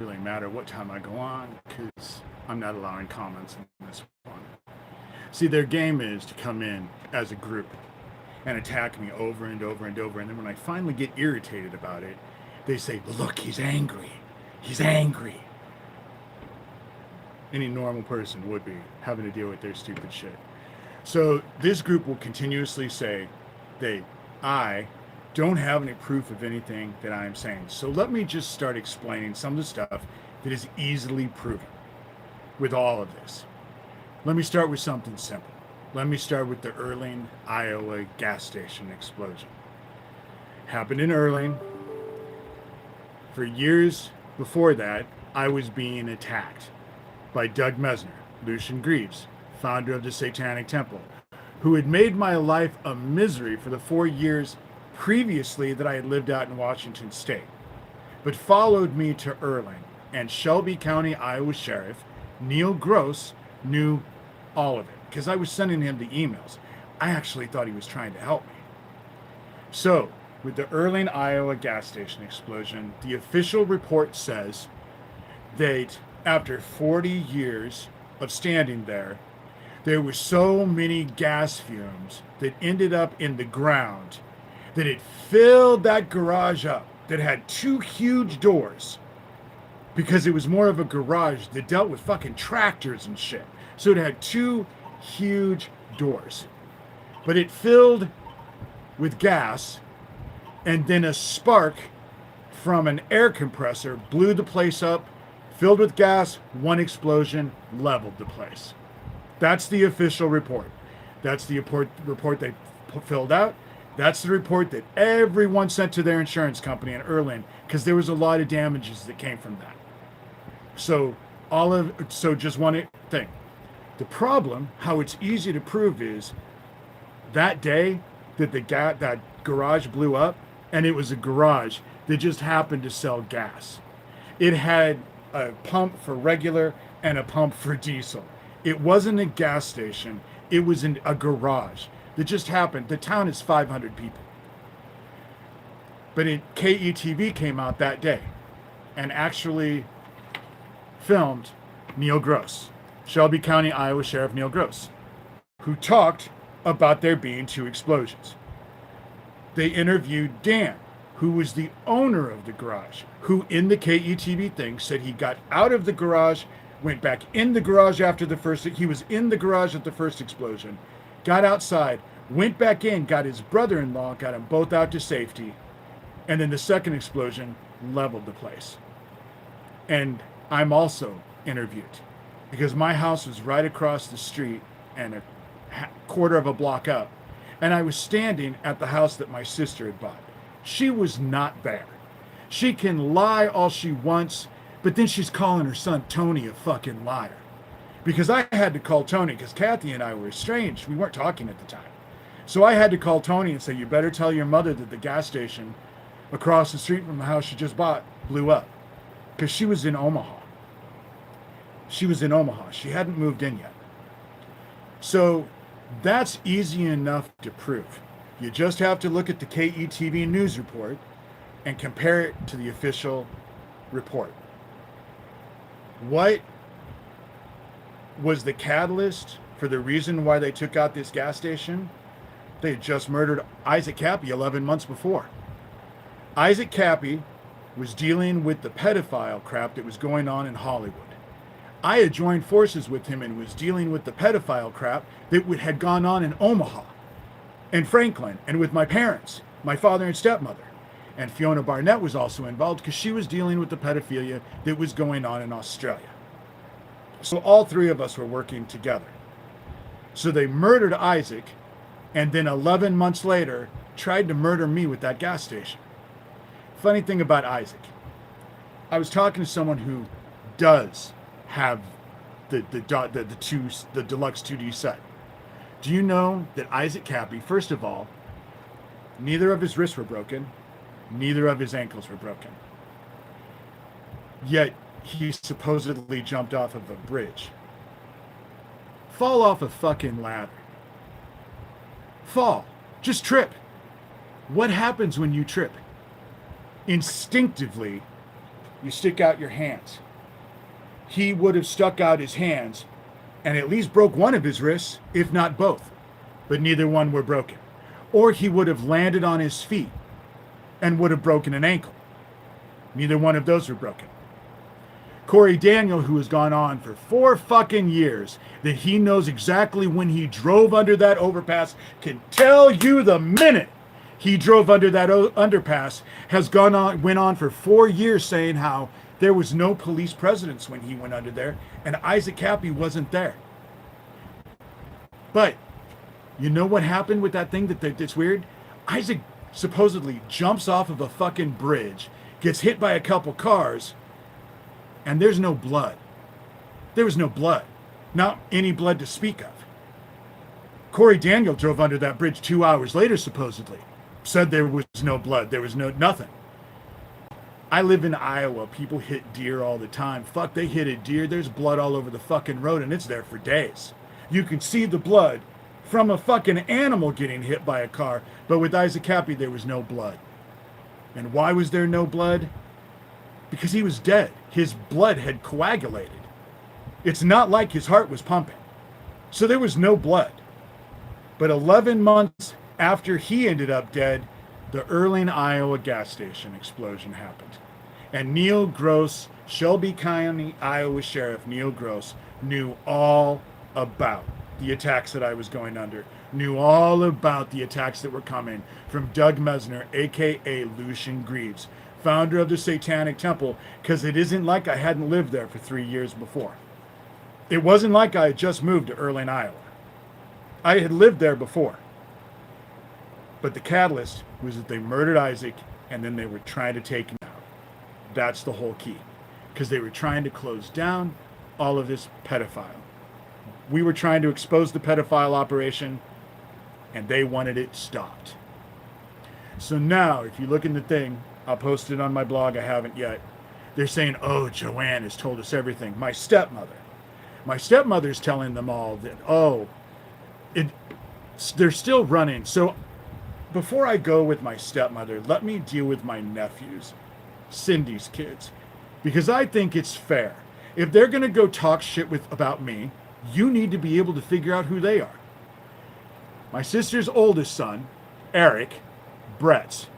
really matter what time I go on because I'm not allowing comments on this one. See, their game is to come in as a group and attack me over and over and over. And then when I finally get irritated about it, they say, look, he's angry. He's angry. Any normal person would be having to deal with their stupid shit. So this group will continuously say I don't have any proof of anything that I am saying. So let me just start explaining some of the stuff that is easily proven with all of this. Let me start with something simple. Let me start with the Erling, Iowa gas station explosion. Happened in Erling. For years before that, I was being attacked by Doug Mesner, Lucian Greaves, founder of the Satanic Temple, who had made my life a misery for the 4 years previously that I had lived out in Washington State, but followed me to Erling, and Shelby County, Iowa Sheriff Neil Gross knew all of it because I was sending him the emails. I actually thought he was trying to help me. So, with the Erling, Iowa gas station explosion, the official report says that after 40 years of standing there were so many gas fumes that ended up in the ground that it filled that garage up that had 2 huge doors because it was more of a garage that dealt with fucking tractors and shit. So it had 2 huge doors. But it filled with gas, and then a spark from an air compressor blew the place up, filled with gas, 1 explosion, leveled the place. That's the official report. That's the report they filled out. That's the report that everyone sent to their insurance company in Erling because there was a lot of damages that came from that. So just one thing. The problem, how it's easy to prove is that day that that garage blew up, and it was a garage that just happened to sell gas. It had a pump for regular and a pump for diesel. It wasn't a gas station. It was in a garage that just happened. The town is 500 people. But KETV came out that day and actually filmed Neil Gross, Shelby County, Iowa Sheriff Neil Gross, who talked about there being 2 explosions. They interviewed Dan, who was the owner of the garage, who in the KETV thing said he got out of the garage, went back in the garage after he was in the garage at the first explosion, got outside, went back in, got his brother-in-law, got them both out to safety, and then the second explosion leveled the place. And I'm also interviewed because my house was right across the street and a quarter of a block up, and I was standing at the house that my sister had bought. She was not there. She can lie all she wants, but then she's calling her son Tony a fucking liar. Because I had to call Tony, because Kathy and I were estranged. We weren't talking at the time. So I had to call Tony and say, you better tell your mother that the gas station across the street from the house she just bought blew up. Because she was in Omaha. She hadn't moved in yet. So that's easy enough to prove. You just have to look at the KETV news report and compare it to the official report. What was the catalyst for the reason why they took out this gas station? They had just murdered Isaac Kappy 11 months before. Isaac Kappy was dealing with the pedophile crap that was going on in Hollywood. I had joined forces with him and was dealing with the pedophile crap that had gone on in Omaha and Franklin and with my parents, my father and stepmother. And Fiona Barnett was also involved because she was dealing with the pedophilia that was going on in Australia. So all 3 of us were working together. So they murdered Isaac, and then 11 months later tried to murder me with that gas station. Funny thing about Isaac, I was talking to someone who does have the deluxe 2D set. Do you know that Isaac Kappy, first of all, neither of his wrists were broken, neither of his ankles were broken. Yet he supposedly jumped off of a bridge. Fall off a fucking ladder. Fall. Just trip. What happens when you trip? Instinctively, you stick out your hands. He would have stuck out his hands and at least broke one of his wrists, if not both, but neither one were broken. Or he would have landed on his feet and would have broken an ankle. Neither one of those were broken. Corey Daniel, who has gone on for 4 fucking years, that he knows exactly when he drove under that overpass, can tell you the minute he drove under that underpass, went on for 4 years saying how there was no police presence when he went under there, and Isaac Kappy wasn't there. But you know what happened with that thing that's weird? Isaac supposedly jumps off of a fucking bridge, gets hit by a couple cars, and there's no blood. There was no blood. Not any blood to speak of. Corey Daniel drove under that bridge 2 hours later, supposedly. Said there was no blood. There was nothing. I live in Iowa. People hit deer all the time. Fuck, they hit a deer. There's blood all over the fucking road, and it's there for days. You can see the blood from a fucking animal getting hit by a car. But with Isaac Kappy, there was no blood. And why was there no blood? Because he was dead. His blood had coagulated. It's not like his heart was pumping. So there was no blood. But 11 months after he ended up dead, the Erling, Iowa gas station explosion happened. And Neil Gross, Shelby County, Iowa Sheriff Neil Gross, knew all about the attacks that I was going under, knew all about the attacks that were coming from Doug Mesner, a.k.a. Lucian Greaves, founder of the Satanic Temple, because it isn't like I hadn't lived there for 3 years before. It wasn't like I had just moved to Erling, Iowa. I had lived there before. But the catalyst was that they murdered Isaac, and then they were trying to take him out. That's the whole key. Because they were trying to close down all of this pedophile. We were trying to expose the pedophile operation, and they wanted it stopped. So now, if you look in the thing, I'll post it on my blog, I haven't yet. They're saying, oh, Joanne has told us everything. My stepmother's telling them all that, they're still running. So before I go with my stepmother, let me deal with my nephews, Cindy's kids, because I think it's fair. If they're going to go talk shit about me, you need to be able to figure out who they are. My sister's oldest son, Eric, Brett's.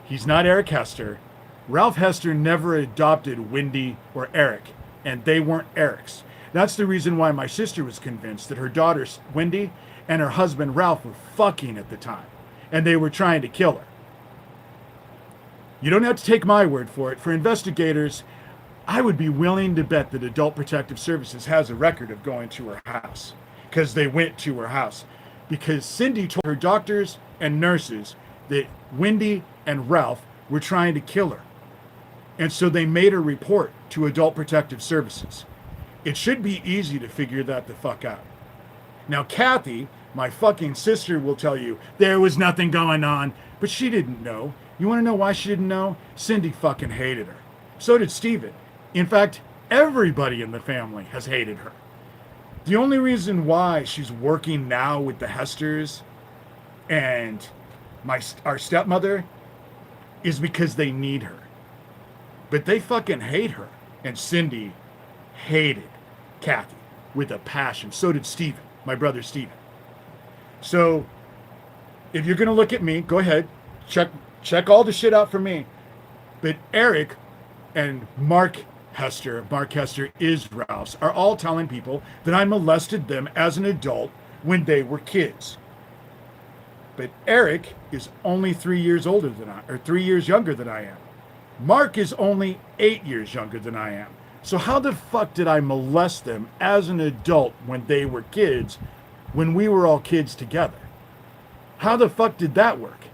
He's not Eric Hester. Ralph Hester never adopted Wendy or Eric, and they weren't Eric's. That's the reason why my sister was convinced that her daughter, Wendy, and her husband, Ralph, were fucking at the time, and they were trying to kill her. You don't have to take my word for it. For investigators, I would be willing to bet that Adult Protective Services has a record of going to her house, because they went to her house. Because Cindy told her doctors and nurses that Wendy and Ralph were trying to kill her. And so they made a report to Adult Protective Services. It should be easy to figure that the fuck out. Now, Kathy, my fucking sister, will tell you there was nothing going on, but she didn't know. You want to know why she didn't know? Cindy fucking hated her. So did Steven. In fact, everybody in the family has hated her. The only reason why she's working now with the Hesters and our stepmother is because they need her. But they fucking hate her. And Cindy hated Kathy with a passion. So did Steven, my brother Steven. So if you're going to look at me, go ahead, check all the shit out for me. But Eric and Mark Hester is Ralph's, are all telling people that I molested them as an adult when they were kids. But Eric is only 3 years older than 3 years younger than I am. Mark is only 8 years younger than I am. So how the fuck did I molest them as an adult when they were kids, when we were all kids together? How the fuck did that work?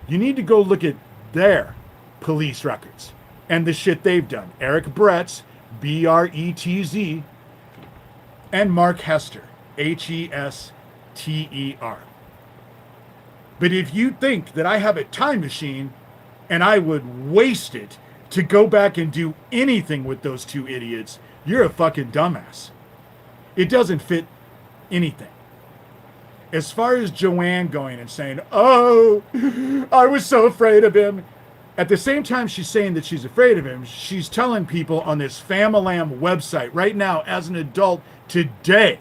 You need to go look at their police records and the shit they've done. Eric Brett's, B-R-E-T-Z, and Mark Hester, H-E-S-T-E-R. But if you think that I have a time machine and I would waste it to go back and do anything with those two idiots, you're a fucking dumbass. It doesn't fit anything. As far as Joanne going and saying, oh, I was so afraid of him. At the same time she's saying that she's afraid of him, she's telling people on this Famalam website right now as an adult today,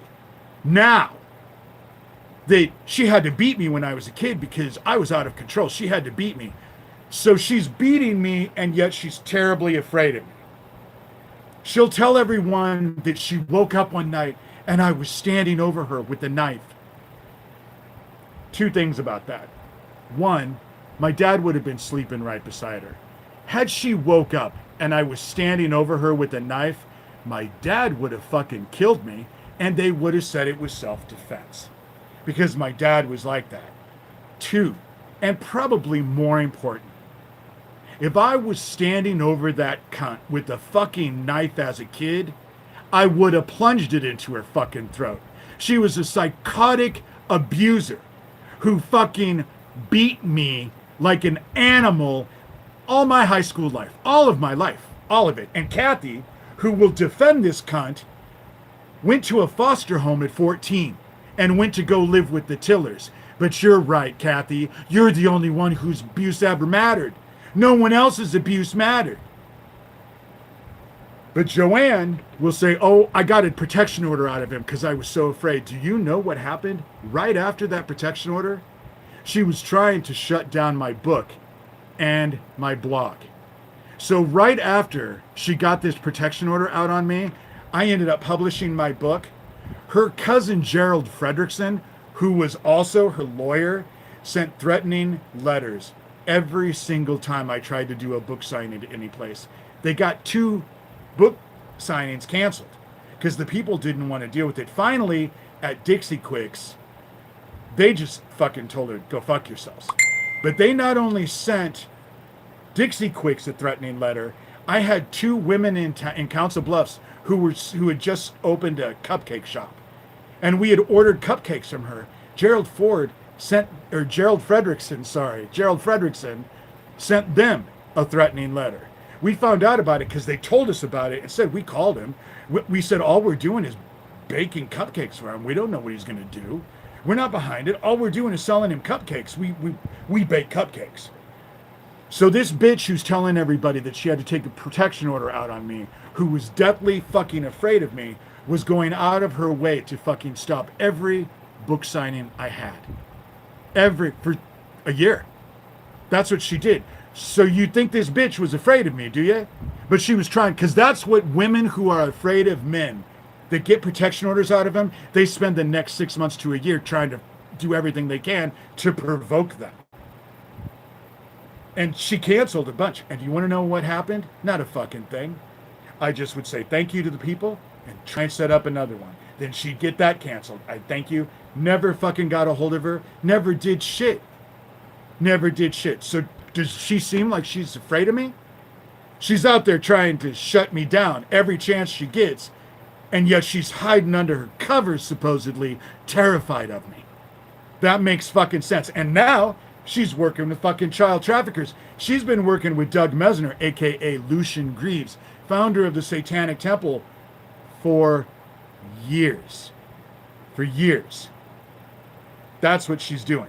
now, that she had to beat me when I was a kid because I was out of control. She had to beat me. So she's beating me, and yet she's terribly afraid of me. She'll tell everyone that she woke up one night and I was standing over her with a knife. Two things about that. One, my dad would have been sleeping right beside her. Had she woke up and I was standing over her with a knife, my dad would have fucking killed me, and they would have said it was self-defense. Because my dad was like that. Two, and probably more important, if I was standing over that cunt with a fucking knife as a kid, I would have plunged it into her fucking throat. She was a psychotic abuser who fucking beat me like an animal all my high school life, all of my life, all of it. And Kathy, who will defend this cunt, went to a foster home at 14 and went to go live with the Tillers. But you're right, Kathy. You're the only one whose abuse ever mattered. No one else's abuse mattered. But Joanne will say, oh, I got a protection order out of him because I was so afraid. Do you know what happened right after that protection order? She was trying to shut down my book and my blog. So right after she got this protection order out on me, I ended up publishing my book. Her cousin Gerald Fredrickson, who was also her lawyer, sent threatening letters every single time I tried to do a book signing at any place. They got 2 book signings canceled because the people didn't want to deal with it. Finally, at Dixie Quicks, they just fucking told her, go fuck yourselves. But they not only sent Dixie Quicks a threatening letter, I had 2 women in Council Bluffs who had just opened a cupcake shop. And we had ordered cupcakes from her. Gerald Fredrickson sent them a threatening letter. We found out about it because they told us about it and said, we called him. We said, all we're doing is baking cupcakes for him. We don't know what he's going to do. We're not behind it. All we're doing is selling him cupcakes. We bake cupcakes. So this bitch who's telling everybody that she had to take a protection order out on me, who was deathly fucking afraid of me, was going out of her way to fucking stop every book signing I had. For a year. That's what she did. So you think this bitch was afraid of me, do you? But she was trying, because that's what women who are afraid of men that get protection orders out of them, they spend the next 6 months to a year trying to do everything they can to provoke them. And she canceled a bunch. And you want to know what happened? Not a fucking thing. I just would say thank you to the people and try and set up another one. Then she'd get that canceled. I thank you. Never fucking got a hold of her. Never did shit. So does she seem like she's afraid of me? She's out there trying to shut me down every chance she gets. And yet she's hiding under her covers, supposedly terrified of me. That makes fucking sense. And now she's working with fucking child traffickers. She's been working with Doug Mesner, a.k.a. Lucian Greaves, founder of the Satanic Temple, for years. That's what she's doing.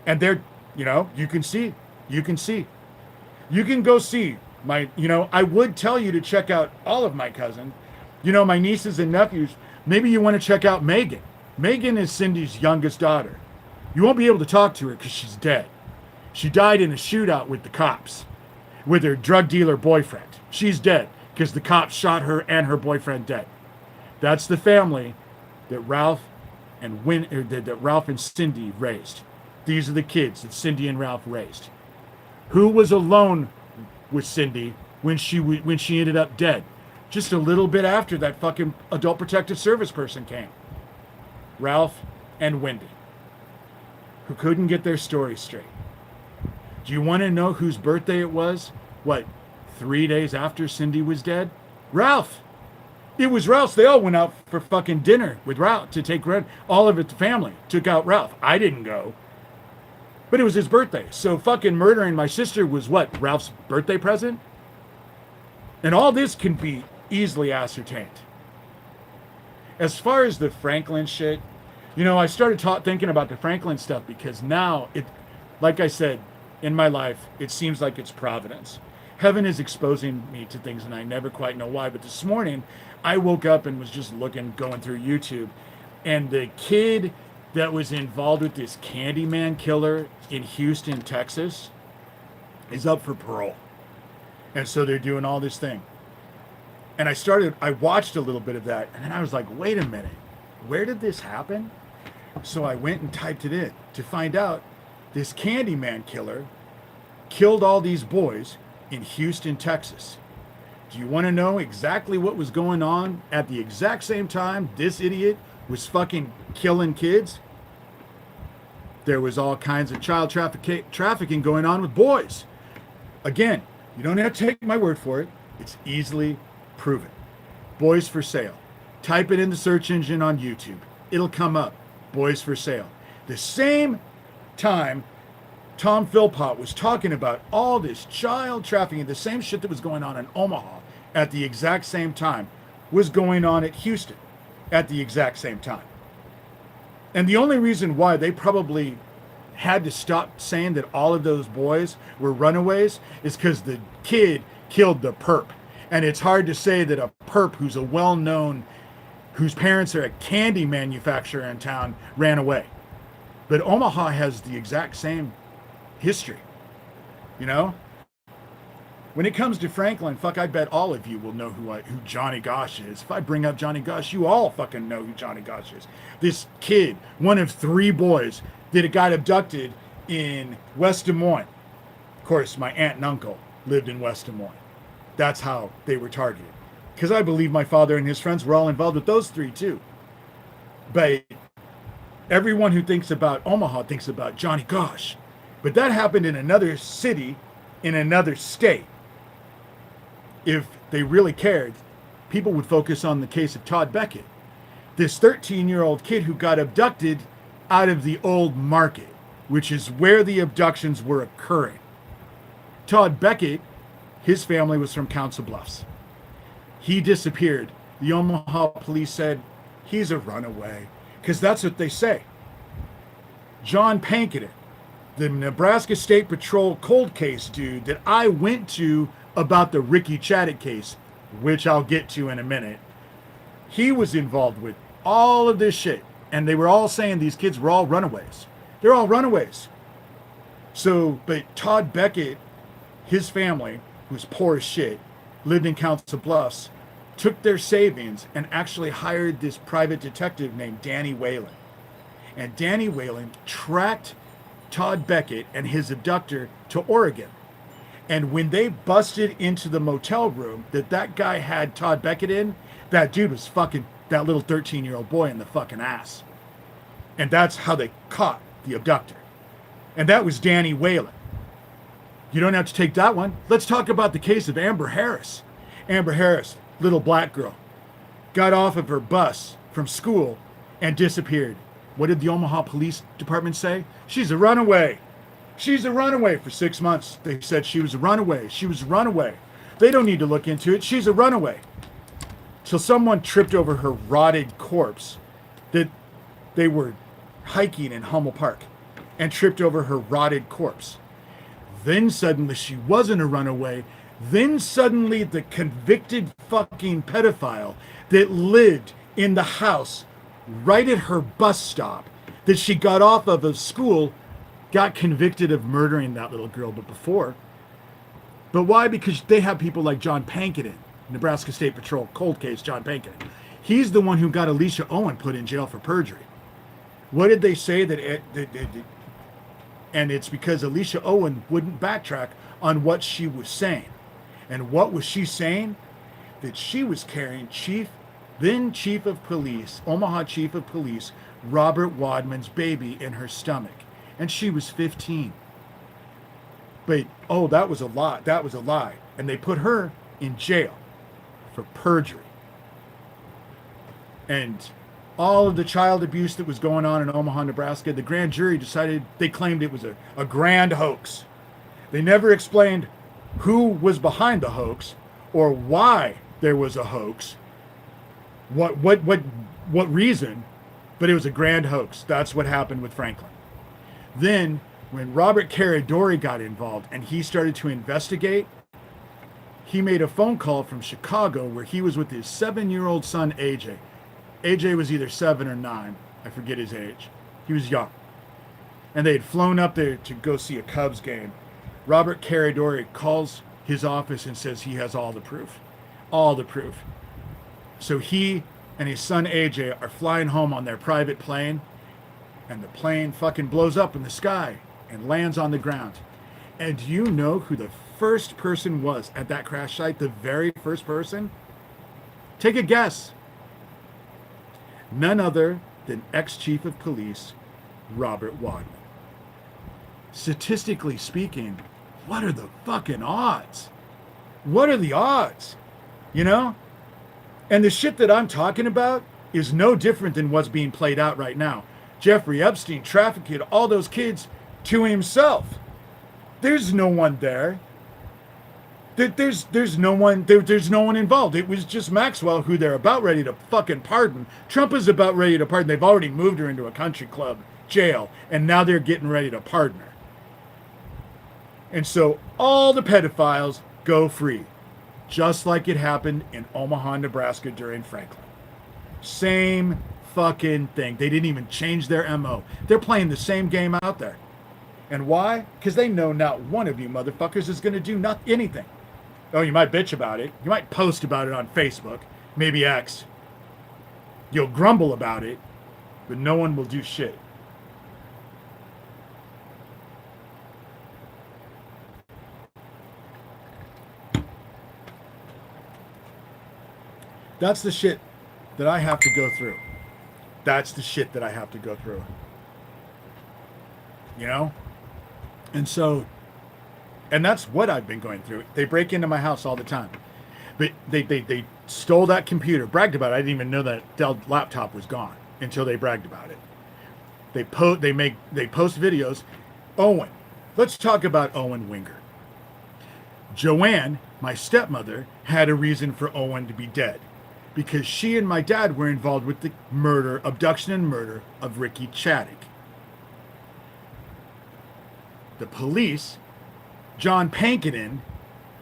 And they're, you can see. You can go see my, I would tell you to check out all of my cousins. My nieces and nephews. Maybe you want to check out Megan. Megan is Cindy's youngest daughter. You won't be able to talk to her because she's dead. She died in a shootout with the cops, with her drug dealer boyfriend. She's dead because the cops shot her and her boyfriend dead. That's the family that Ralph and Cindy raised. These are the kids that Cindy and Ralph raised. Who was alone with Cindy when she ended up dead? Just a little bit after that fucking adult protective service person came. Ralph and Wendy, who couldn't get their story straight. Do you want to know whose birthday it was? 3 days after Cindy was dead? Ralph. It was Ralph's. They all went out for fucking dinner with Ralph to take rent. All of it, the family took out Ralph. I didn't go. But it was his birthday. So fucking murdering my sister was what? Ralph's birthday present? And all this can be easily ascertained. As far as the Franklin shit, I started thinking about the Franklin stuff because now like I said, in my life, it seems like it's providence. Heaven is exposing me to things and I never quite know why. But this morning, I woke up and was just going through YouTube. And the kid that was involved with this Candyman killer in Houston, Texas, is up for parole. And so they're doing all this thing. And I watched a little bit of that. And then I was like, wait a minute, where did this happen? So I went and typed it in to find out this Candyman killer killed all these boys in Houston, Texas. Do you want to know exactly what was going on at the exact same time this idiot was fucking killing kids? There was all kinds of child trafficking going on with boys. Again, you don't have to take my word for it. It's easily proven. Boys for sale. Type it in the search engine on YouTube. It'll come up. Boys for sale. The same time Tom Philpott was talking about all this child trafficking, the same shit that was going on in Omaha at the exact same time was going on at Houston at the exact same time. And the only reason why they probably had to stop saying that all of those boys were runaways is because the kid killed the perp. And it's hard to say that a perp who's a well-known, whose parents are a candy manufacturer in town, ran away. But Omaha has the exact same history, you know? When it comes to Franklin, fuck, I bet all of you will know who Johnny Gosh is. If I bring up Johnny Gosh, you all fucking know who Johnny Gosh is. This kid, one of 3 boys that got abducted in West Des Moines. Of course, my aunt and uncle lived in West Des Moines. That's how they were targeted. Because I believe my father and his friends were all involved with those 3 too. But everyone who thinks about Omaha thinks about Johnny Gosh. But that happened in another city, in another state. If they really cared, people would focus on the case of Todd Beckett, this 13-year-old kid who got abducted out of the old market, which is where the abductions were occurring. Todd Beckett, his family was from Council Bluffs. He disappeared. The Omaha police said, he's a runaway, because that's what they say. John Panketin, the Nebraska State Patrol cold case dude that I went to about the Ricky Chaddick case, which I'll get to in a minute, he was involved with all of this shit. And they were all saying these kids were all runaways. They're all runaways. So, but Todd Beckett, his family, who's poor as shit, lived in Council Bluffs, took their savings and actually hired this private detective named Danny Whalen. And Danny Whalen tracked Todd Beckett and his abductor to Oregon. And when they busted into the motel room that guy had Todd Beckett in, that dude was fucking that little 13-year-old boy in the fucking ass. And that's how they caught the abductor. And that was Danny Whalen. You don't have to take that one. Let's talk about the case of Amber Harris. Amber Harris, little black girl, got off of her bus from school and disappeared. What did the Omaha Police Department say? She's a runaway. She's a runaway. For 6 months, they said she was a runaway. She was a runaway. They don't need to look into it. She's a runaway. Till someone tripped over her rotted corpse that they were hiking in Hummel Park and tripped over her rotted corpse. Then suddenly she wasn't a runaway. Then suddenly the convicted fucking pedophile that lived in the house right at her bus stop that she got off of school got convicted of murdering that little girl, but before. But why? Because they have people like John Panketin, Nebraska State Patrol cold case John Panketin. He's the one who got Alicia Owen put in jail for perjury. What did they say and it's because Alicia Owen wouldn't backtrack on what she was saying. And what was she saying? That she was carrying then Chief of Police, Omaha Chief of Police, Robert Wadman's baby in her stomach. And she was 15. But, that was a lie. That was a lie. And they put her in jail for perjury. And all of the child abuse that was going on in Omaha, Nebraska, the grand jury they claimed it was a grand hoax. They never explained who was behind the hoax or why there was a hoax, what reason, but it was a grand hoax. That's what happened with Franklin. Then when Robert Caradori got involved and he started to investigate, he made a phone call from Chicago where he was with his 7-year-old son, AJ. AJ was either 7 or 9. I forget his age. He was young. And they had flown up there to go see a Cubs game. Robert Caradori calls his office and says he has all the proof. All the proof. So he and his son AJ are flying home on their private plane, and the plane fucking blows up in the sky and lands on the ground. And do you know who the first person was at that crash site? The very first person? Take a guess. None other than ex-chief of police Robert Wadman. Statistically speaking, what are the fucking odds? What are the odds? You know? And the shit that I'm talking about is no different than what's being played out right now. Jeffrey Epstein trafficked all those kids to himself. There's no one there. There's no one involved. It was just Maxwell, who they're about ready to fucking pardon. Trump is about ready to pardon. They've already moved her into a country club jail, and now they're getting ready to pardon her. And so all the pedophiles go free, just like it happened in Omaha, Nebraska during Franklin. Same fucking thing. They didn't even change their MO. They're playing the same game out there. And why? Because they know not one of you motherfuckers is going to do anything. Oh, you might bitch about it. You might post about it on Facebook, maybe X. You'll grumble about it, but no one will do shit. That's the shit that I have to go through. That's the shit that I have to go through. You know? And so, and that's what I've been going through. They break into my house all the time. But they stole that computer, bragged about it. I didn't even know that Dell laptop was gone until they bragged about it. They post videos. Owen. Let's talk about Owen Winger. Joanne, my stepmother, had a reason for Owen to be dead, because she and my dad were involved with the abduction and murder of Ricky Chaddick. The police, John Pankinen,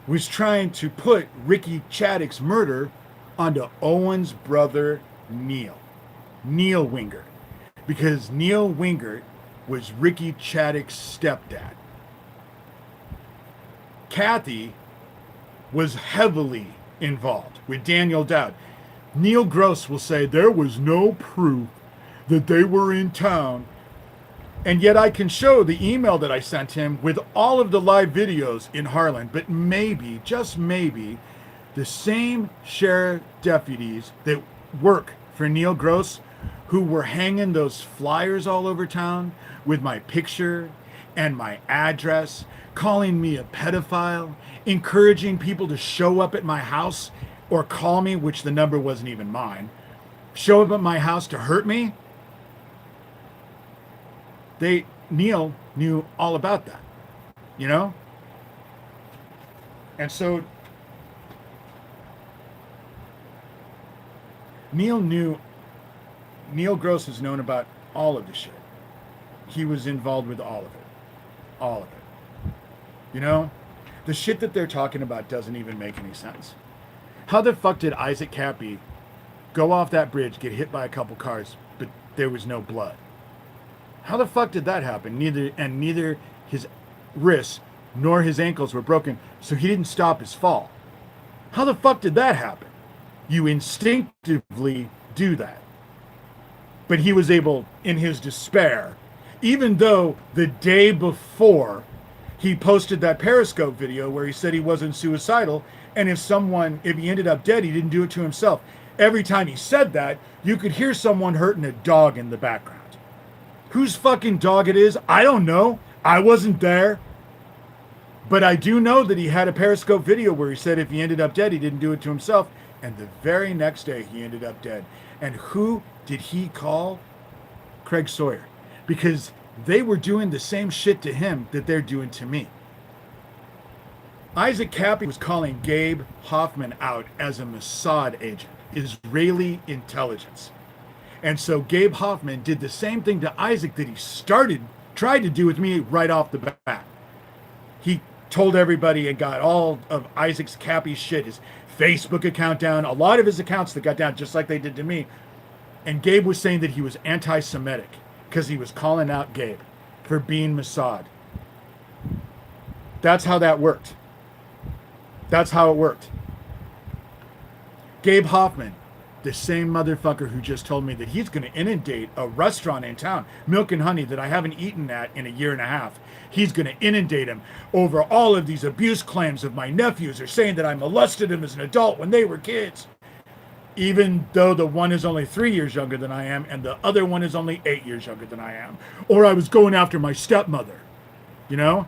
was trying to put Ricky Chaddick's murder onto Owen's brother, Neil Wingert, because Neil Wingert was Ricky Chaddick's stepdad. Kathy was heavily involved with Daniel Dowd. Neil Gross will say there was no proof that they were in town, and yet I can show the email that I sent him with all of the live videos in Harlan. But maybe, just maybe, the same sheriff deputies that work for Neil Gross, who were hanging those flyers all over town with my picture and my address, calling me a pedophile, encouraging people to show up at my house or call me, which the number wasn't even mine, show up at my house to hurt me. Neil knew all about that, you know? And so Neil Gross has known about all of the shit. He was involved with all of it. All of it. You know? The shit that they're talking about doesn't even make any sense. How the fuck did Isaac Kappy go off that bridge, get hit by a couple cars, but there was no blood? How the fuck did that happen? Neither his wrists nor his ankles were broken, so he didn't stop his fall. How the fuck did that happen? You instinctively do that. But he was able, in his despair, even though the day before he posted that Periscope video where he said he wasn't suicidal, and if he ended up dead, he didn't do it to himself. Every time he said that, you could hear someone hurting a dog in the background. Whose fucking dog it is, I don't know. I wasn't there. But I do know that he had a Periscope video where he said if he ended up dead, he didn't do it to himself. And the very next day, he ended up dead. And who did he call? Craig Sawyer. Because they were doing the same shit to him that they're doing to me. Isaac Kappy was calling Gabe Hoffman out as a Mossad agent, Israeli intelligence. And so Gabe Hoffman did the same thing to Isaac that he started tried to do with me right off the bat. He told everybody and got all of Isaac's Kappy shit, his Facebook account down, a lot of his accounts that got down just like they did to me. And Gabe was saying that he was anti-Semitic because he was calling out Gabe for being Mossad. That's how that worked. That's how it worked. Gabe Hoffman, the same motherfucker who just told me that he's going to inundate a restaurant in town, Milk and Honey, that I haven't eaten at in a year and a half. He's going to inundate him over all of these abuse claims of my nephews are saying that I molested him as an adult when they were kids. Even though the one is only 3 years younger than I am and the other one is only 8 years younger than I am. Or I was going after my stepmother. You know?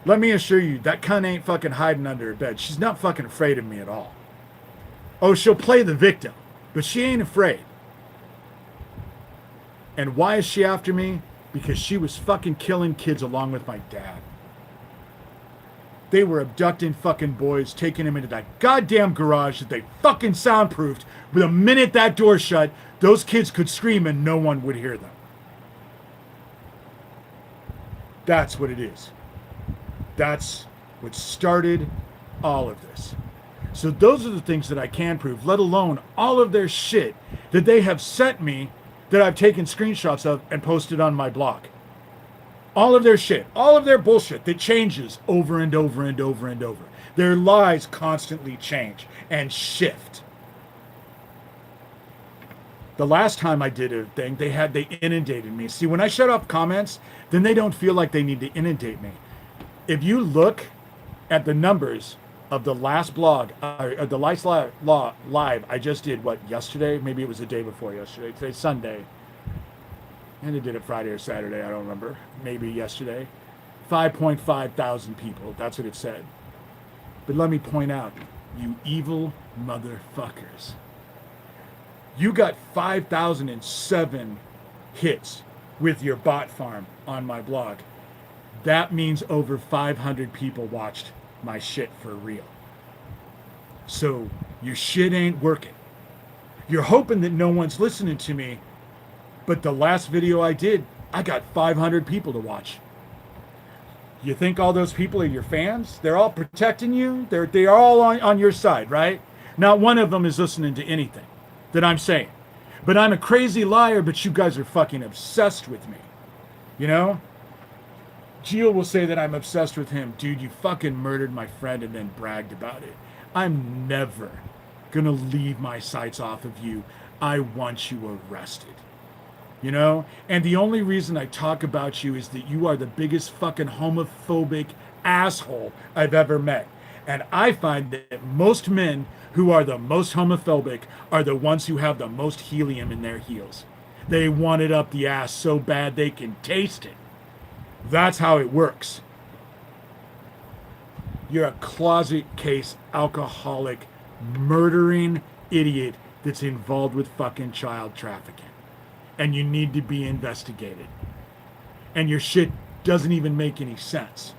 Let me assure you, that cunt ain't fucking hiding under her bed. She's not fucking afraid of me at all. Oh, she'll play the victim, but she ain't afraid. And why is she after me? Because she was fucking killing kids along with my dad. They were abducting fucking boys, taking them into that goddamn garage that they fucking soundproofed. But the minute that door shut, those kids could scream and no one would hear them. That's what it is. That's what started all of this. So those are the things that I can prove, let alone all of their shit that they have sent me that I've taken screenshots of and posted on my blog. All of their shit, all of their bullshit that changes over and over and over and over. Their lies constantly change and shift. The last time I did a thing, they inundated me. See, when I shut off comments, then they don't feel like they need to inundate me. If you look at the numbers of the last blog, the last live I just did, yesterday? Maybe it was the day before yesterday. Today's Sunday. And I did it Friday or Saturday, I don't remember. Maybe yesterday. 5.5 thousand people, that's what it said. But let me point out, you evil motherfuckers. You got 5,007 hits with your bot farm on my blog. That means over 500 people watched my shit for real. So your shit ain't working. You're hoping that no one's listening to me, but the last video I did, I got 500 people to watch. You think all those people are your fans? They're all protecting you? They're all on your side, right? Not one of them is listening to anything that I'm saying. But I'm a crazy liar, but you guys are fucking obsessed with me. You know? Gio will say that I'm obsessed with him. Dude, you fucking murdered my friend and then bragged about it. I'm never gonna leave my sights off of you. I want you arrested. You know? And the only reason I talk about you is that you are the biggest fucking homophobic asshole I've ever met. And I find that most men who are the most homophobic are the ones who have the most helium in their heels. They want it up the ass so bad they can taste it. That's how it works. You're a closet case alcoholic, murdering idiot that's involved with fucking child trafficking. And you need to be investigated. And your shit doesn't even make any sense.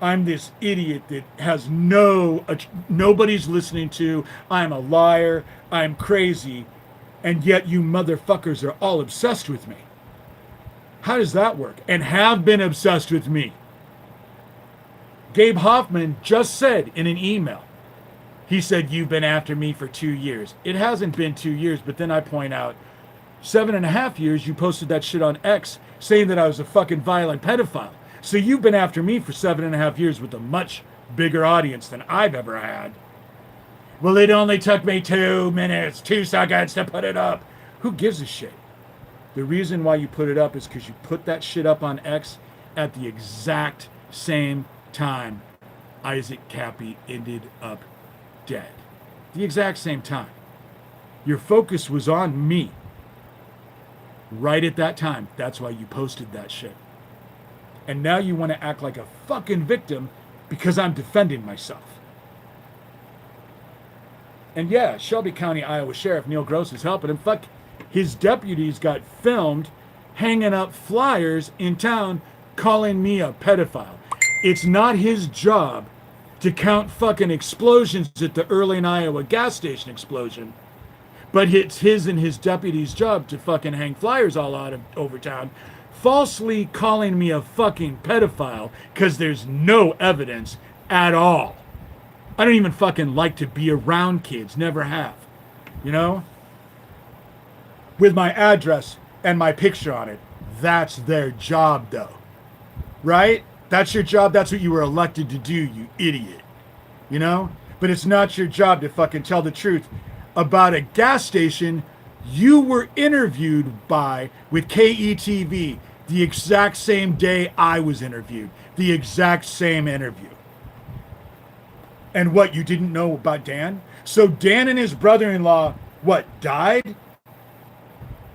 I'm this idiot that has nobody's listening to. I'm a liar. I'm crazy. And yet you motherfuckers are all obsessed with me. How does that work? And have been obsessed with me. Gabe Hoffman just said in an email, he said, you've been after me for 2 years. It hasn't been 2 years, but then I point out, 7.5 years you posted that shit on X saying that I was a fucking violent pedophile. So you've been after me for 7.5 years with a much bigger audience than I've ever had. Well, it only took me 2 minutes, 2 seconds to put it up. Who gives a shit? The reason why you put it up is because you put that shit up on X at the exact same time Isaac Kappy ended up dead. The exact same time. Your focus was on me. Right at that time. That's why you posted that shit. And now you want to act like a fucking victim because I'm defending myself. And yeah, Shelby County, Iowa Sheriff Neil Gross is helping him. Fuck, his deputies got filmed hanging up flyers in town calling me a pedophile. It's not his job to count fucking explosions at the Early, Iowa gas station explosion. But it's his and his deputies' job to fucking hang flyers all out of over town falsely calling me a fucking pedophile because there's no evidence at all. I don't even fucking like to be around kids, never have. You know? With my address and my picture on it. That's their job, though. Right? That's your job. That's what you were elected to do, you idiot. You know? But it's not your job to fucking tell the truth about a gas station you were interviewed by with KETV the exact same day I was interviewed. The exact same interview. And what, you didn't know about Dan? So Dan and his brother-in-law, what, died?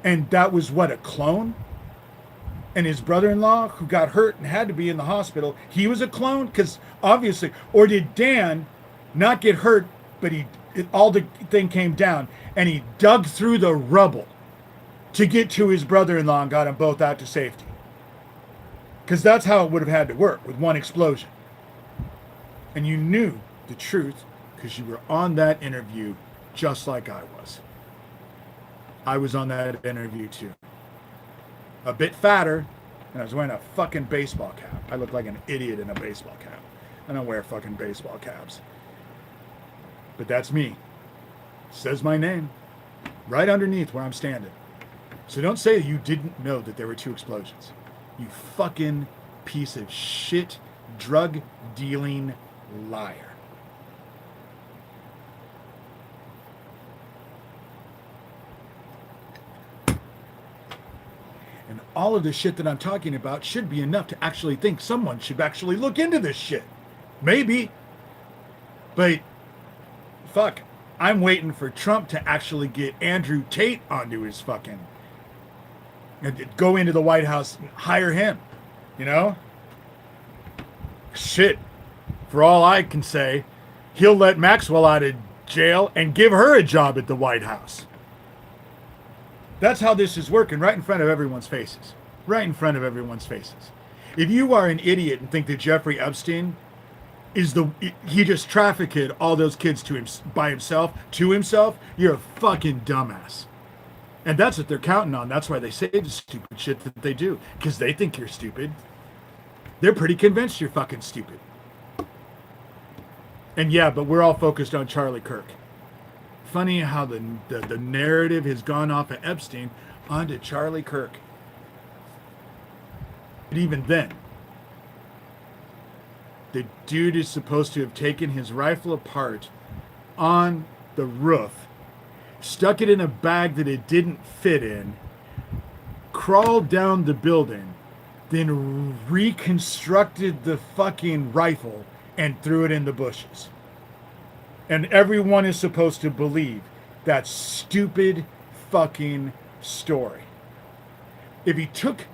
And that was what, a clone? And his brother-in-law, who got hurt and had to be in the hospital, he was a clone? Because obviously, or did Dan not get hurt, but all the thing came down, and he dug through the rubble to get to his brother-in-law and got them both out to safety? Because that's how it would have had to work, with one explosion. And you knew the truth because you were on that interview just like I was. I was on that interview too. A bit fatter, and I was wearing a fucking baseball cap. I look like an idiot in a baseball cap. I don't wear fucking baseball caps. But that's me. It says my name right underneath where I'm standing. So don't say you didn't know that there were 2 explosions. You fucking piece of shit, drug dealing liar. And all of the shit that I'm talking about should be enough to actually think someone should actually look into this shit. Maybe. But fuck, I'm waiting for Trump to actually get Andrew Tate onto his fucking, and go into the White House and hire him, you know? Shit. For all I can say, he'll let Maxwell out of jail and give her a job at the White House. That's how this is working, right in front of everyone's faces. Right in front of everyone's faces. If you are an idiot and think that Jeffrey Epstein he just trafficked all those kids to himself, you're a fucking dumbass. And that's what they're counting on. That's why they say the stupid shit that they do. Because they think you're stupid. They're pretty convinced you're fucking stupid. And yeah, but we're all focused on Charlie Kirk. Funny how the narrative has gone off of Epstein onto Charlie Kirk. But even then, the dude is supposed to have taken his rifle apart on the roof, stuck it in a bag that it didn't fit in, crawled down the building, then reconstructed the fucking rifle and threw it in the bushes. And everyone is supposed to believe that stupid fucking story. If he took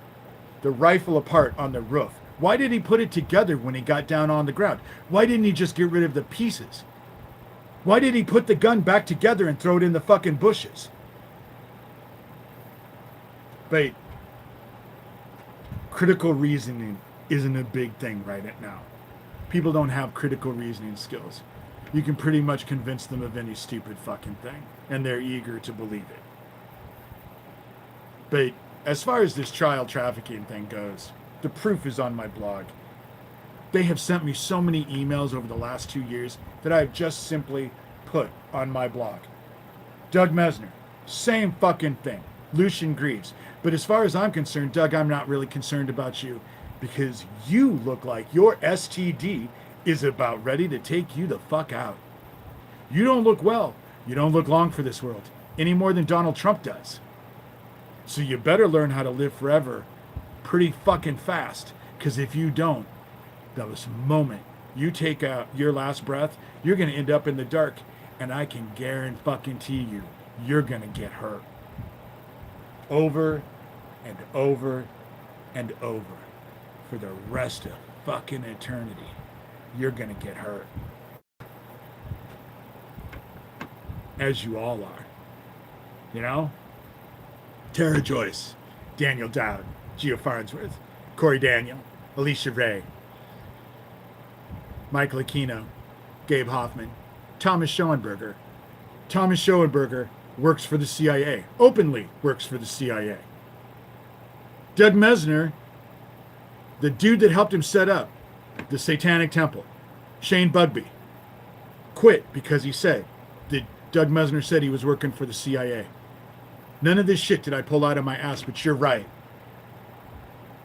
the rifle apart on the roof, why did he put it together when he got down on the ground? Why didn't he just get rid of the pieces? Why did he put the gun back together and throw it in the fucking bushes? But critical reasoning isn't a big thing right now. People don't have critical reasoning skills. You can pretty much convince them of any stupid fucking thing, and they're eager to believe it. But as far as this child trafficking thing goes, the proof is on my blog. They have sent me so many emails over the last 2 years that I've just simply put on my blog. Doug Mesner, same fucking thing. Lucian Greaves. But as far as I'm concerned, Doug, I'm not really concerned about you because you look like your STD is about ready to take you the fuck out. You don't look well. You don't look long for this world any more than Donald Trump does. So you better learn how to live forever pretty fucking fast, because if you don't, this moment you take out your last breath, you're going to end up in the dark, and I can guarantee you, you're going to get hurt. Over and over and over for the rest of fucking eternity. You're going to get hurt. As you all are. You know? Tara Joyce, Daniel Dowd, Gio Farnsworth, Corey Daniel, Alicia Ray, Michael Aquino, Gabe Hoffman, Thomas Schoenberger. Thomas Schoenberger works for the CIA, openly works for the CIA. Doug Mesner, the dude that helped him set up the Satanic Temple, Shane Bugby, quit because he said that Doug Mesner said he was working for the CIA. None of this shit did I pull out of my ass, but you're right.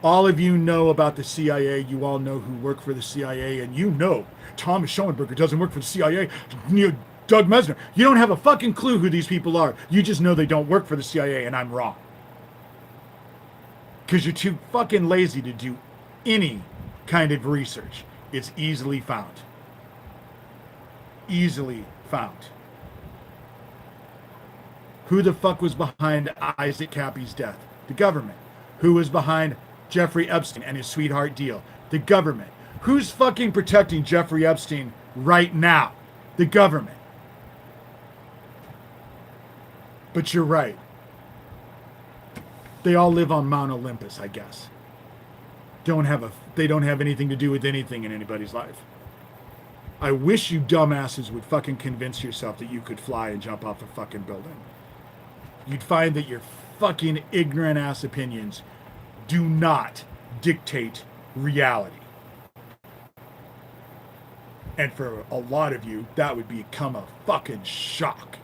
All of you know about the CIA. You all know who work for the CIA, and you know Thomas Schoenberger doesn't work for the CIA. Doug Mesner. You don't have a fucking clue who these people are. You just know they don't work for the CIA, and I'm wrong. Because you're too fucking lazy to do any kind of research. It's easily found. Easily found. Who the fuck was behind Isaac Kappy's death? The government. Who was behind Jeffrey Epstein and his sweetheart deal? The government. Who's fucking protecting Jeffrey Epstein right now? The government. But you're right. They all live on Mount Olympus, I guess. They don't have anything to do with anything in anybody's life. I wish you dumbasses would fucking convince yourself that you could fly and jump off a fucking building. You'd find that your fucking ignorant ass opinions do not dictate reality. And for a lot of you, that would become a fucking shock.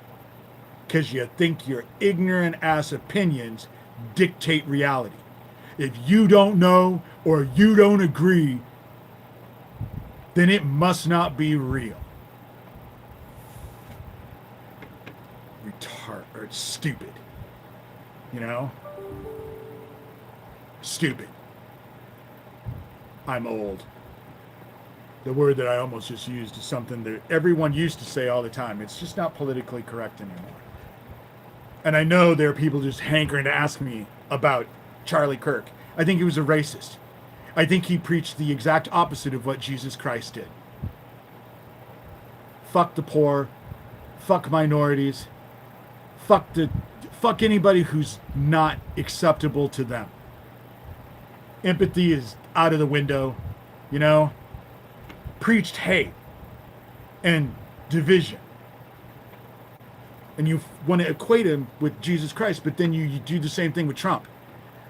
Because you think your ignorant ass opinions dictate reality. If you don't know or you don't agree, then it must not be real. Retard or stupid. You know? Stupid. I'm old. The word that I almost just used is something that everyone used to say all the time. It's just not politically correct anymore. And I know there are people just hankering to ask me about Charlie Kirk. I think he was a racist. I think he preached the exact opposite of what Jesus Christ did. Fuck the poor. Fuck minorities. Fuck anybody who's not acceptable to them. Empathy is out of the window, you know? Preached hate and division. And you want to equate him with Jesus Christ, but then you do the same thing with Trump.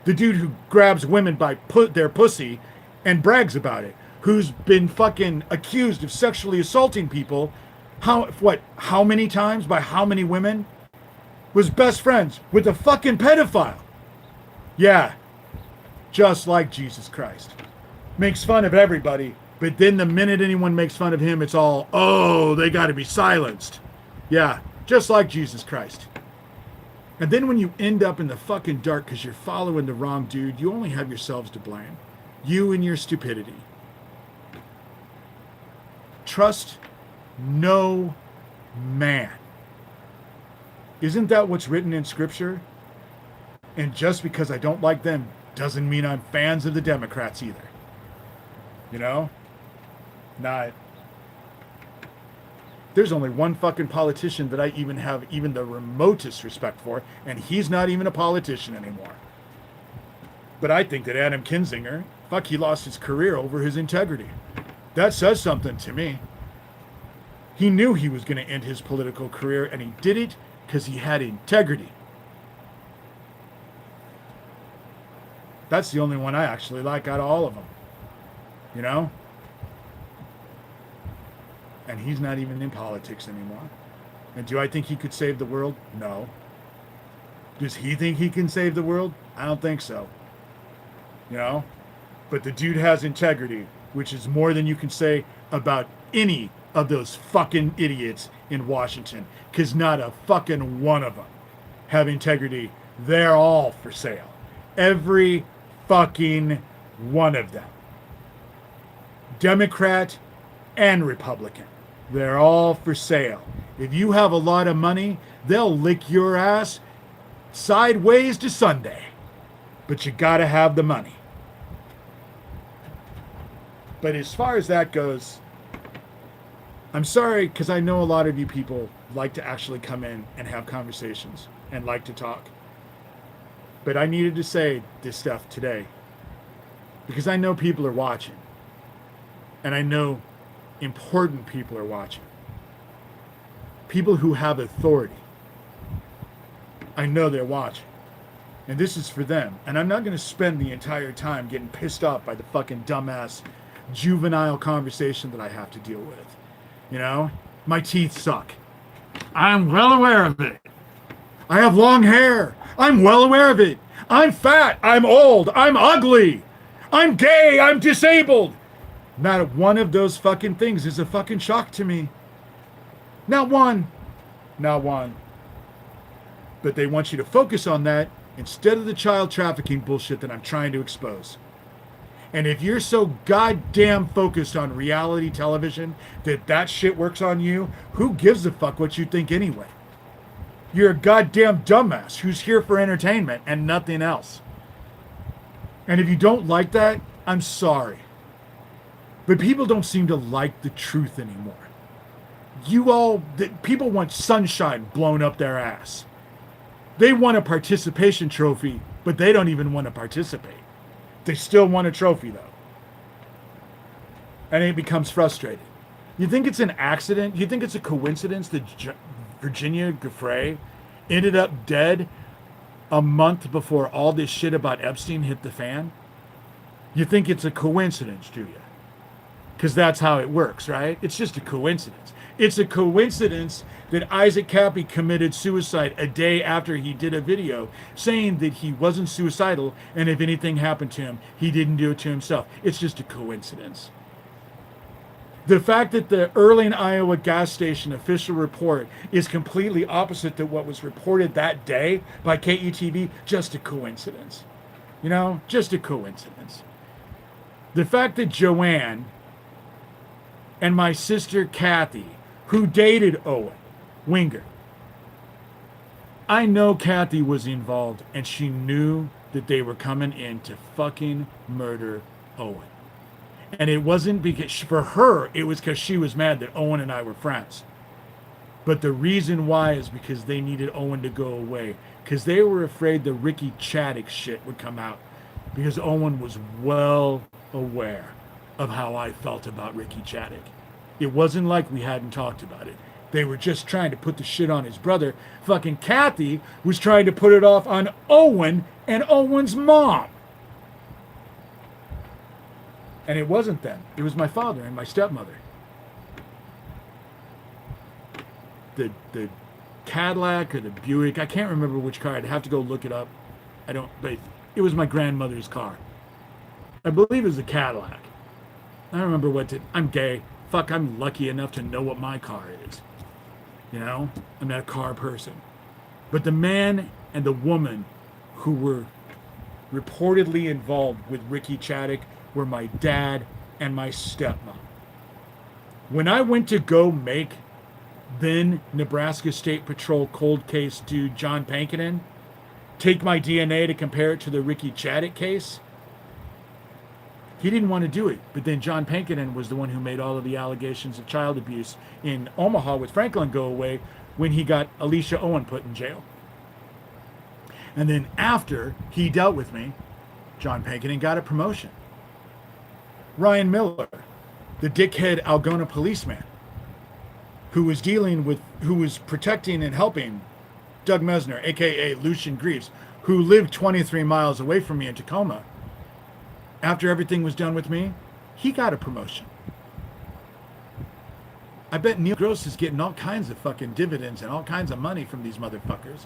The dude who grabs women by their pussy and brags about it, who's been fucking accused of sexually assaulting people, how many times by how many women, was best friends with a fucking pedophile. Yeah, just like Jesus Christ. Makes fun of everybody, but then the minute anyone makes fun of him, it's all, oh, they got to be silenced. Yeah, just like Jesus Christ. And then when you end up in the fucking dark because you're following the wrong dude, you only have yourselves to blame. You and your stupidity. Trust no man. Isn't that what's written in Scripture? And just because I don't like them doesn't mean I'm fans of the Democrats either. You know? Not. There's only one fucking politician that I even have even the remotest respect for, and he's not even a politician anymore. But I think that Adam Kinzinger, he lost his career over his integrity. That says something to me. He knew he was going to end his political career, and he did it because he had integrity. That's the only one I actually like out of all of them. You know? And he's not even in politics anymore. And do I think he could save the world? No. Does he think he can save the world? I don't think so. You know? But the dude has integrity, which is more than you can say about any of those fucking idiots in Washington. Because not a fucking one of them have integrity. They're all for sale. Every fucking one of them. Democrat and Republican. They're all for sale. If you have a lot of money, they'll lick your ass sideways to Sunday. But you gotta have the money. But as far as that goes, I'm sorry, because I know a lot of you people like to actually come in and have conversations and like to talk. But I needed to say this stuff today because I know people are watching. And I know important people are watching. People who have authority. I know they're watching. And this is for them. And I'm not going to spend the entire time getting pissed off by the fucking dumbass juvenile conversation that I have to deal with. You know? My teeth suck. I'm well aware of it. I have long hair. I'm well aware of it. I'm fat. I'm old. I'm ugly. I'm gay. I'm disabled. Not one of those fucking things is a fucking shock to me. Not one. Not one. But they want you to focus on that instead of the child trafficking bullshit that I'm trying to expose. And if you're so goddamn focused on reality television that that shit works on you, who gives a fuck what you think anyway? You're a goddamn dumbass who's here for entertainment and nothing else. And if you don't like that, I'm sorry. But people don't seem to like the truth anymore. People want sunshine blown up their ass. They want a participation trophy, but they don't even want to participate. They still want a trophy, though. And it becomes frustrating. You think it's an accident? You think it's a coincidence that Virginia Giuffre ended up dead a month before all this shit about Epstein hit the fan? You think it's a coincidence, do you? Because that's how it works, right? It's just a coincidence. It's a coincidence that Isaac Kappy committed suicide a day after he did a video saying that he wasn't suicidal, and if anything happened to him, he didn't do it to himself. It's just a coincidence. The fact that the Erling, Iowa gas station official report is completely opposite to what was reported that day by KETV, just a coincidence. You know, just a coincidence. The fact that Joanne and my sister Kathy, who dated Owen Winger, I know Kathy was involved and she knew that they were coming in to fucking murder Owen. And it wasn't because, for her, it was because she was mad that Owen and I were friends. But the reason why is because they needed Owen to go away. Because they were afraid the Ricky Chaddick shit would come out. Because Owen was well aware of how I felt about Ricky Chaddick. It wasn't like we hadn't talked about it. They were just trying to put the shit on his brother. Fucking Kathy was trying to put it off on Owen and Owen's mom. And it wasn't them. It was my father and my stepmother. The Cadillac or the Buick, I can't remember which car. I'd have to go look it up. But it was my grandmother's car. I believe it was a Cadillac. I don't remember I'm gay. Fuck, I'm lucky enough to know what my car is. You know? I'm not a car person. But the man and the woman who were reportedly involved with Ricky Chaddick were my dad and my stepmom. When I went to go make then Nebraska State Patrol cold case dude John Pankinen take my DNA to compare it to the Ricky Chaddick case, he didn't want to do it. But then John Pankinen was the one who made all of the allegations of child abuse in Omaha with Franklin go away when he got Alicia Owen put in jail. And then after he dealt with me, John Pankinen got a promotion. Ryan Miller, the dickhead Algona policeman, who was protecting and helping Doug Mesner, aka Lucian Greaves, who lived 23 miles away from me in Tacoma. After everything was done with me, he got a promotion. I bet Neil Gross is getting all kinds of fucking dividends and all kinds of money from these motherfuckers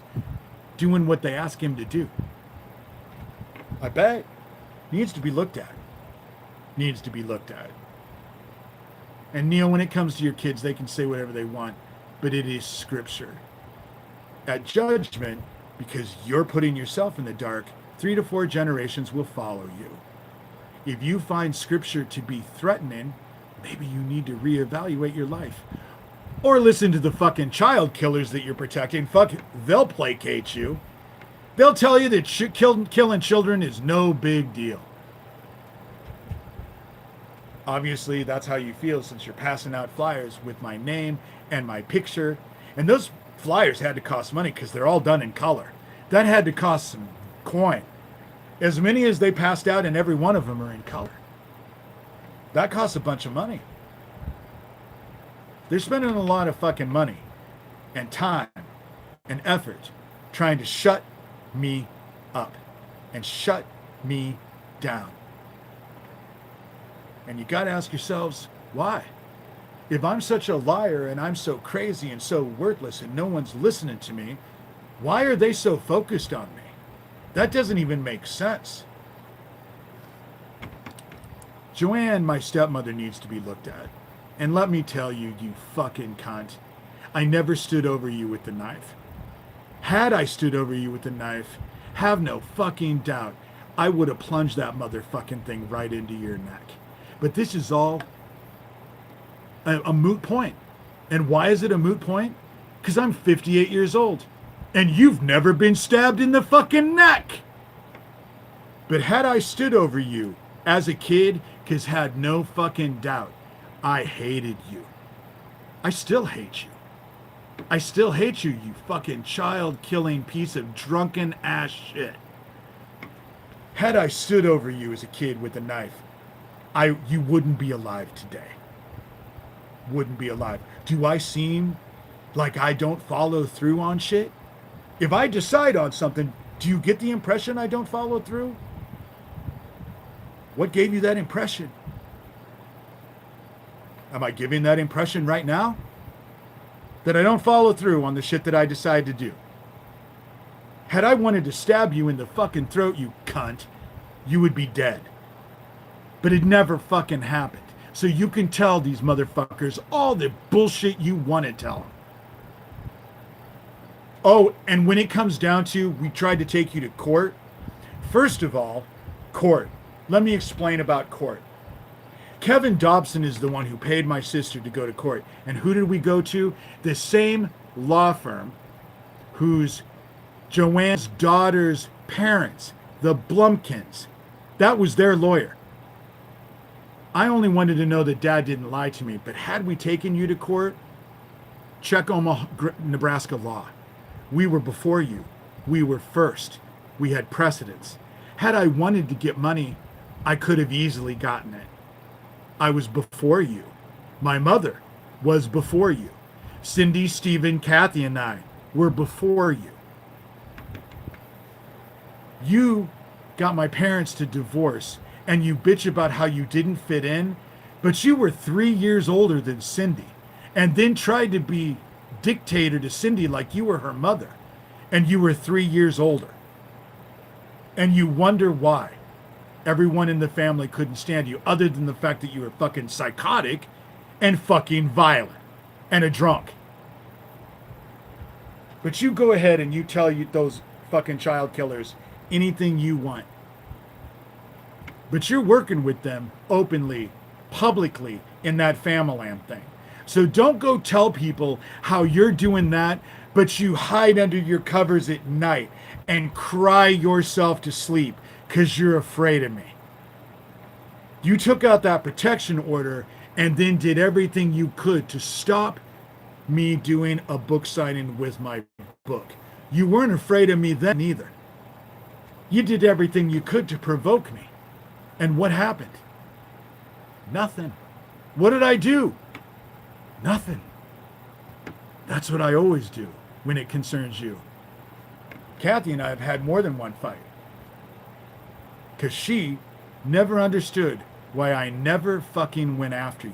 doing what they ask him to do. I bet. Needs to be looked at. Needs to be looked at. And Neil, when it comes to your kids, they can say whatever they want, but it is scripture. At judgment, because you're putting yourself in the dark, 3 to 4 generations will follow you. If you find scripture to be threatening, maybe you need to reevaluate your life. Or listen to the fucking child killers that you're protecting. Fuck, they'll placate you. They'll tell you that killing children is no big deal. Obviously, that's how you feel since you're passing out flyers with my name and my picture. And those flyers had to cost money because they're all done in color. That had to cost some coin. As many as they passed out, and every one of them are in color. That costs a bunch of money. They're spending a lot of fucking money and time and effort trying to shut me up and shut me down. And you got to ask yourselves, why? If I'm such a liar and I'm so crazy and so worthless and no one's listening to me, why are they so focused on me? That doesn't even make sense. Joanne, my stepmother, needs to be looked at. And let me tell you, you fucking cunt, I never stood over you with the knife. Had I stood over you with the knife, have no fucking doubt, I would have plunged that motherfucking thing right into your neck. But this is all a moot point. And why is it a moot point? Because I'm 58 years old. And you've never been stabbed in the fucking neck. But had I stood over you as a kid, because had no fucking doubt, I hated you. I still hate you. I still hate you, you fucking child-killing piece of drunken ass shit. Had I stood over you as a kid with a knife, you wouldn't be alive today. Wouldn't be alive. Do I seem like I don't follow through on shit? If I decide on something, do you get the impression I don't follow through? What gave you that impression? Am I giving that impression right now? That I don't follow through on the shit that I decide to do. Had I wanted to stab you in the fucking throat, you cunt, you would be dead. But it never fucking happened. So you can tell these motherfuckers all the bullshit you want to tell them. Oh, and when it comes down to, we tried to take you to court. First of all, court. Let me explain about court. Kevin Dobson is the one who paid my sister to go to court. And who did we go to? The same law firm whose Joanne's daughter's parents, the Blumkins, that was their lawyer. I only wanted to know that Dad didn't lie to me, but had we taken you to court, check Omaha, Nebraska law. We were before you. We were first. We had precedence. Had I wanted to get money, I could have easily gotten it. I was before you. My mother was before you. Cindy, Stephen, Kathy, and I were before you. You got my parents to divorce, and you bitch about how you didn't fit in, but you were 3 years older than Cindy, and then tried to be dictator to Cindy like you were her mother, and you were 3 years older. And you wonder why everyone in the family couldn't stand you, other than the fact that you were fucking psychotic and fucking violent and a drunk. But you go ahead and you tell those fucking child killers anything you want. But you're working with them openly, publicly in that Famalam thing. So don't go tell people how you're doing that, but you hide under your covers at night and cry yourself to sleep because you're afraid of me. You took out that protection order and then did everything you could to stop me doing a book signing with my book. You weren't afraid of me then either. You did everything you could to provoke me. And what happened? Nothing. What did I do? Nothing. That's what I always do when it concerns you. Kathy and I have had more than one fight. Because she never understood why I never fucking went after you.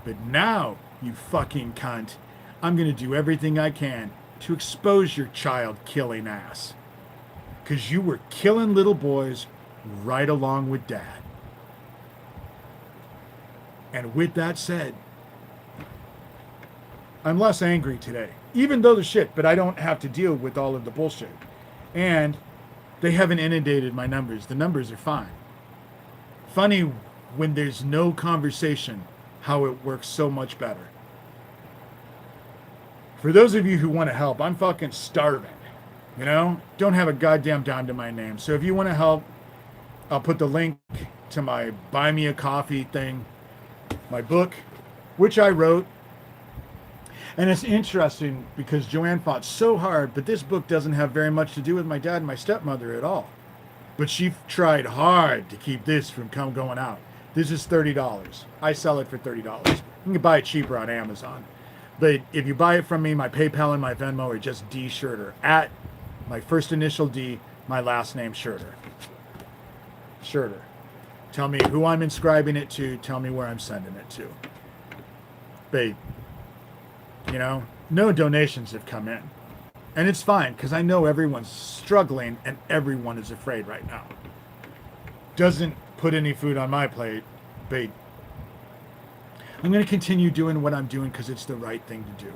But now, you fucking cunt, I'm going to do everything I can to expose your child-killing ass. Because you were killing little boys right along with Dad. And with that said, I'm less angry today. Even though the shit, but I don't have to deal with all of the bullshit. And they haven't inundated my numbers. The numbers are fine. Funny when there's no conversation, how it works so much better. For those of you who want to help, I'm fucking starving. You know? Don't have a goddamn dime to my name. So if you want to help, I'll put the link to my Buy Me a Coffee thing, my book, which I wrote. And it's interesting because Joanne fought so hard, but this book doesn't have very much to do with my dad and my stepmother at all. But she tried hard to keep this from going out. This is $30. I sell it for $30. You can buy it cheaper on Amazon. But if you buy it from me, my PayPal and my Venmo are just D Shurter, at my first initial D, My last name, Shurter. Shurter. Tell me who I'm inscribing it to. Tell me where I'm sending it to. But, you know, no donations have come in. And it's fine, because I know everyone's struggling and everyone is afraid right now. Doesn't put any food on my plate, but I'm going to continue doing what I'm doing because it's the right thing to do.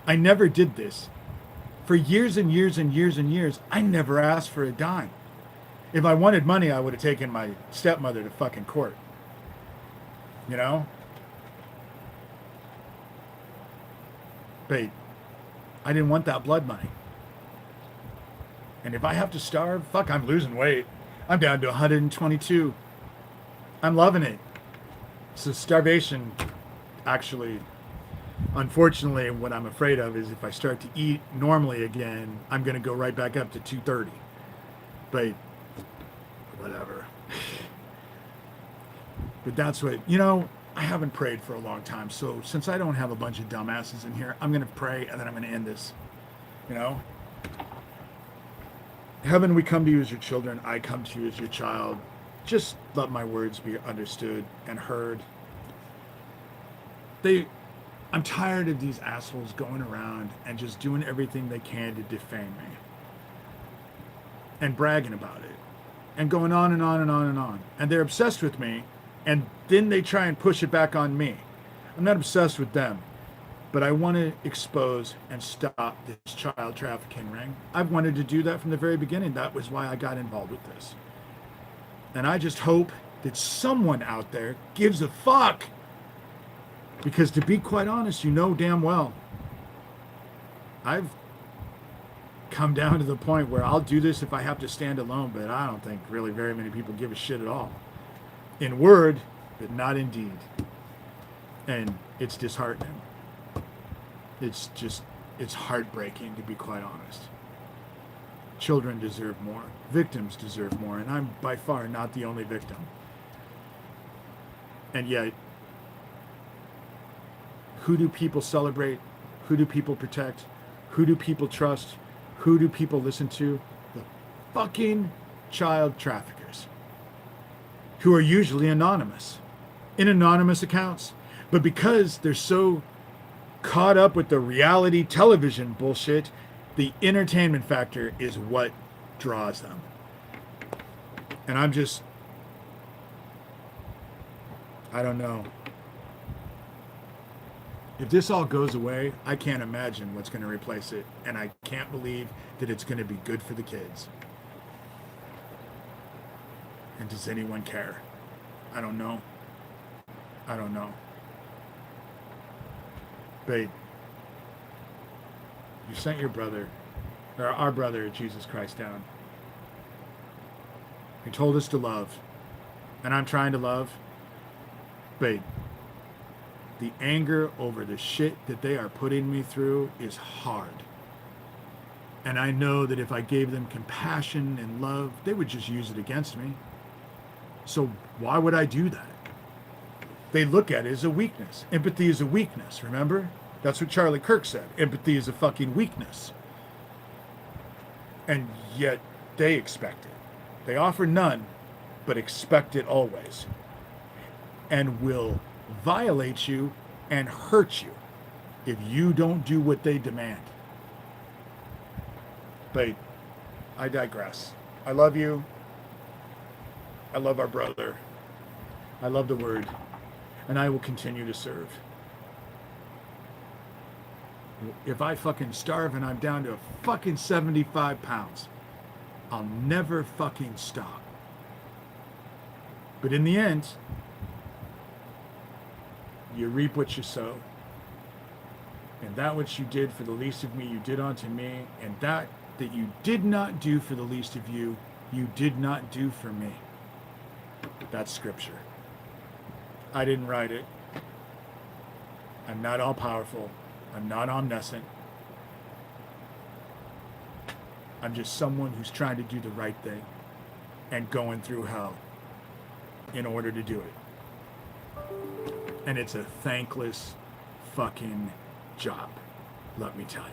I never did this. For years and years and years and years, I never asked for a dime. If I wanted money, I would have taken my stepmother to fucking court. You know? But I didn't want that blood money. And if I have to starve, fuck, I'm losing weight. I'm down to 122. I'm loving it. So starvation, actually, unfortunately, what I'm afraid of is if I start to eat normally again, I'm going to go right back up to 230. But whatever. But that's what, you know, I haven't prayed for a long time. So since I don't have a bunch of dumbasses in here, I'm going to pray and then I'm going to end this. You know? Heaven, we come to you as your children. I come to you as your child. Just let my words be understood and heard. I'm tired of these assholes going around and just doing everything they can to defame me. And bragging about it. And going on and on and on and on. And they're obsessed with me. And then they try and push it back on me. I'm not obsessed with them. But I want to expose and stop this child trafficking ring. I've wanted to do that from the very beginning. That was why I got involved with this. And I just hope that someone out there gives a fuck. Because to be quite honest, you know damn well, I've come down to the point where I'll do this if I have to stand alone, but I don't think really very many people give a shit at all. In word, but not in deed. And it's disheartening. It's heartbreaking, to be quite honest. Children deserve more. Victims deserve more. And I'm by far not the only victim. And yet, who do people celebrate? Who do people protect? Who do people trust? Who do people listen to? The fucking child traffickers. Who are usually anonymous. In anonymous accounts. But because they're so caught up with the reality television bullshit, the entertainment factor is what draws them. And I don't know. If this all goes away, I can't imagine what's going to replace it. And I can't believe that it's going to be good for the kids. And does anyone care? I don't know. I don't know. Babe, you sent your brother, or our brother, Jesus Christ, down. He told us to love. And I'm trying to love. Babe, the anger over the shit that they are putting me through is hard. And I know that if I gave them compassion and love, they would just use it against me. So why would I do that? They look at it as a weakness. Empathy is a weakness, remember? That's what Charlie Kirk said. Empathy is a fucking weakness. And yet they expect it. They offer none, but expect it always. And will violate you and hurt you if you don't do what they demand. But I digress. I love you. I love our brother. I love the word. And I will continue to serve. If I fucking starve and I'm down to fucking 75 pounds, I'll never fucking stop. But in the end, you reap what you sow. And that which you did for the least of me, you did unto me. And that you did not do for the least of you, you did not do for me. That's scripture. I didn't write it. I'm not all powerful. I'm not omniscient. I'm just someone who's trying to do the right thing and going through hell in order to do it. And it's a thankless fucking job, let me tell you.